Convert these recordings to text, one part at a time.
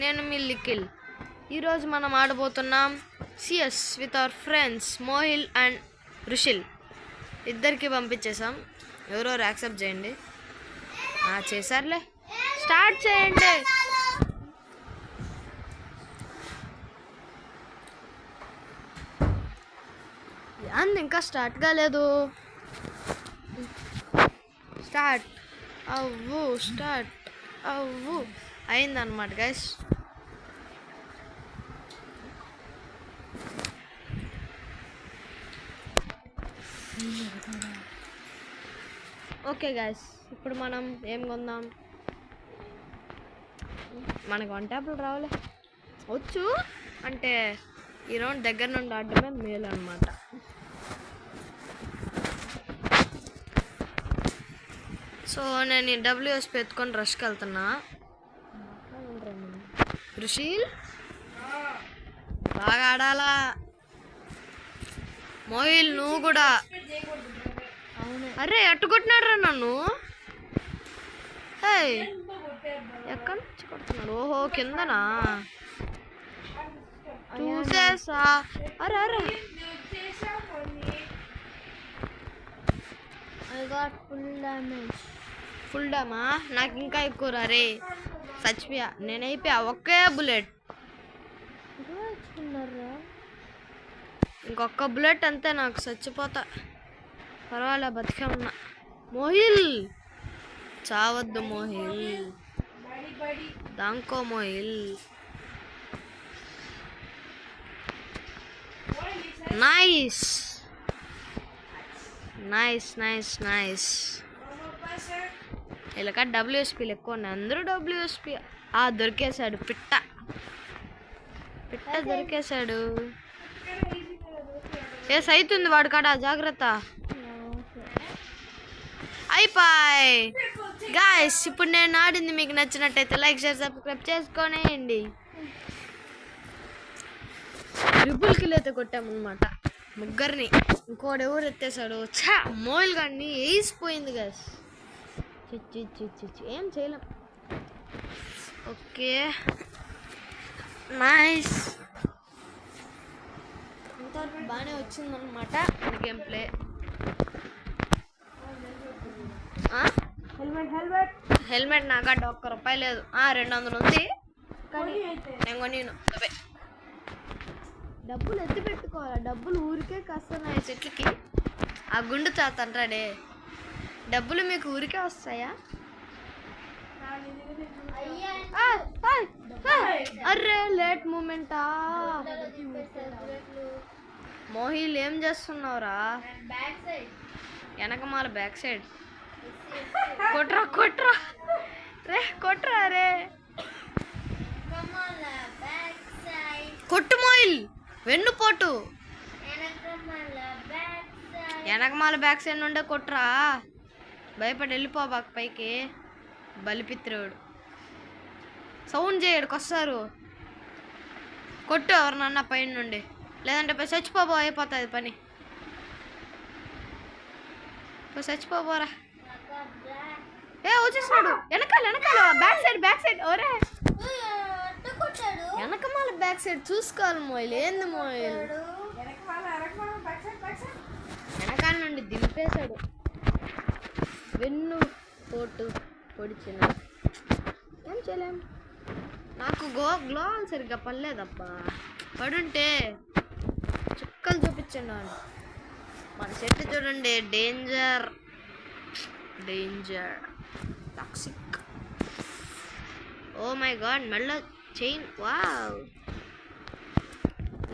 నేను మీ లిఖిల్. ఈరోజు మనం ఆడబోతున్నాం CS with our friends Mohil and Rushil. ఇద్దరికి పంపించేసాం. ఎవరెవరు యాక్సెప్ట్ చేయండి. చేశారులే, స్టార్ట్ చేయండి. అంది ఇంకా స్టార్ట్ కాలేదు. స్టార్ట్ అవ్వు అయిందన్నమాట గైస్. ఓకే గైస్, ఇప్పుడు మనం ఏం కొందాం? మనకు 1 ట్యాప్లు రావాలి. వచ్చు అంటే ఈ రౌండ్ దగ్గర నుండి ఆడటమే మేలు అనమాట. సో నేను ఈ డబ్ల్యూఎస్పీ ఎత్తుకొని రష్కి వెళ్తున్నా. రుషిల్ బాగా ఆడాలా. మోహిల్ నువ్వు కూడా. అరే అట్టు కొట్టినాడు రా నన్ను. ఎక్కడి నుంచి కొడుతున్నాడు? ఓహో కిందనా చూసేసా. అరే అరే ఫుల్ డామా? నాకు ఇంకా ఎక్కువ రే. చచ్చిపోయా, నేను అయిపోయా. ఒకే బుల్లెట్, ఇంకొక బుల్లెట్ అంతే, నాకు చచ్చిపోతా. పర్వాలే, బతికే ఉన్నా. మోహిల్ చావద్దు మోహిల్, దాంకో Mohil. Nice nice nice nice. ఇలాగ డబ్ల్యూఎస్పీలు ఎక్కువ ఉన్నాయి. అందరూ డబ్ల్యూఎస్పీ. దొరికేశాడు పిట్ట దొరికేశాడు. అవుతుంది వాడు కాడ, జాగ్రత్త. అయిపోయి గాయస్. ఇప్పుడు నేను ఆడింది మీకు నచ్చినట్టయితే లైక్ షేర్ సబ్స్క్రైబ్ చేసుకోనేయండి. ట్రిపుల్ కిల్ అయితే కొట్టామన్నమాట ముగ్గురిని. ఇంకోటి ఎవరు ఎత్తేసాడు? MOIL గాడిని వేసిపోయింది guys. ఏం చేయలేం. Okay nice. ఇంతవరకు బాగానే వచ్చిందన్నమాట గేమ్ ప్లే. హెల్మెట్ నాకంటే ₹1 లేదు. 200 ఉంది కానీ నేను కొనిను. డబ్బులు ఎత్తి పెట్టుకోవాలి. డబ్బులు ఊరికే కస్తున్నాయి చెట్లకి. ఆ గుండు తాతంటాడే, డబ్బులు మీకు ఊరికే వస్తాయా? Array late మూమెంటా. మోహిల్ ఏం చేస్తున్నావురా? వెనకమాల బ్యాక్ సైడ్ కొట్రా రే, కొట్రా రే. కొట్టు మోహిల్, వెన్నుపోటు. వెనకమాల బ్యాక్ సైడ్ నుండే కొట్రా. భయపడి వెళ్ళిపోబాక పైకి. బలిపిత్రుడు సౌండ్ చేయడు, కొస్తారు. కొట్టు ఎవరినన్నా పైన నుండి, లేదంటే పోయి చచ్చిపోబో. అయిపోతుంది పని. పోయి చచ్చిపోబోరా. వచ్చేసినాడు వెనకాల బ్యాక్ సైడ్. ఓరే వెనకమాల బ్యాక్ సైడ్ చూసుకోవాలి మోయిల్. ఏంది మోయిల్ వెనకాల నుండి దింపేశాడు. వెన్ను పోటు పొడిచిన. ఏం చేయలేం. నాకు గ్లోవల్ సరిగ్గా పడలేదబ్బా. పడుంటే చుక్కలు చూపించండి వాళ్ళు. మన చెట్టు చూడండి, danger toxic. Oh my god, మెల్ల చైన్. వావ్,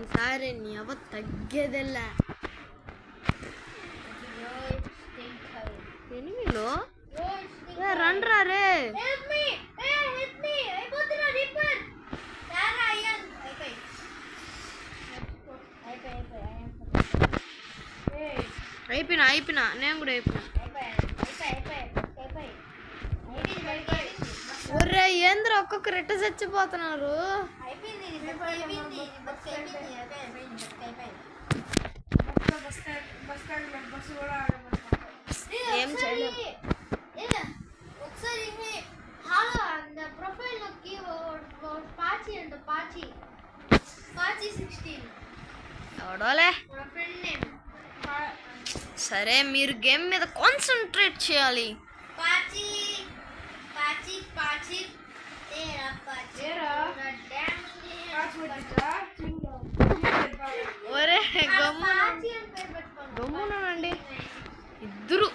ఈసారి నీ అవ తగ్గేదెల్లా. ఎనిమిలో రండ్రా రే. అయిపోయినా నేను కూడా అయిపోయినా. ఒరే ఏంద్ర ఒక్కొక్కరు ఎట్ట చచ్చిపోతున్నారు. ఏం చేయలేదు. ఒకసారి ప్రొఫైల్ నొక్కి పాట ఎవడోలే. సరే మీరు గేమ్ మీద కాన్సన్ట్రేట్ చేయాలి. ఒరే గమ్మునండి ఇద్దరు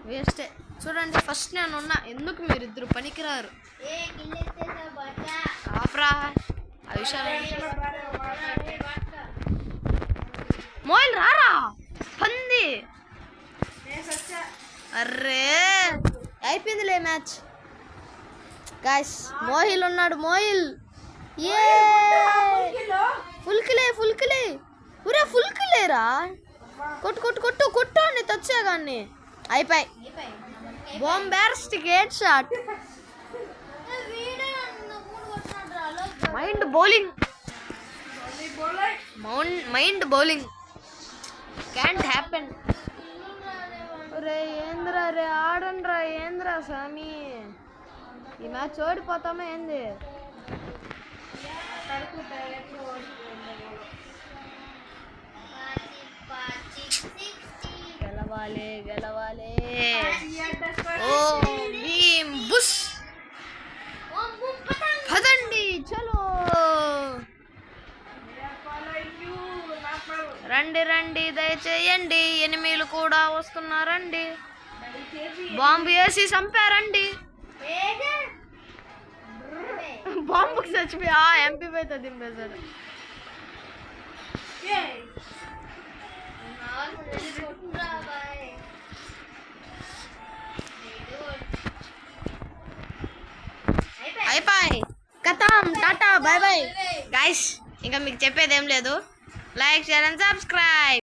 వేస్టే. చూడండి ఫస్ట్ నేను ఉన్నా, ఎందుకు మీరు ఇద్దరు పనికిరారు. ఆపరా ఆ విషయాలు. మోయిల్ రారా పంది. అర్రే అయిపోయిందిలే మ్యాచ్. గాయ్స్ మోహిల్ ఉన్నాడు. మోహిల్ ఏ ఫుల్కిలే ఊరే ఫుల్కిలేరా. కొట్టు అని తెచ్చాగాన్ని. అయిపోయి bombastic head shot. Mind blowing can't happen. రే ఏంద్రా రే ఆడండ్రా. ఏంద్రా స్వామి ఈ మ్యాచ్ ఓడిపోతామా ఏంది? గెలవాలి. ఓ భీమ్ బుష్ పదండి చలో. రండి దయచేయండి. ఎనిమిలు కూడా వస్తున్నారండి. బాంబు వేసి చంపారండి. బాంబుకి చచ్చిపోయి ఎంపీ అయితే దింపేశాడు. అయిపోయి కథం. Tata bye bye guys. ఇంకా మీకు చెప్పేది ఏం లేదు. Like share and subscribe.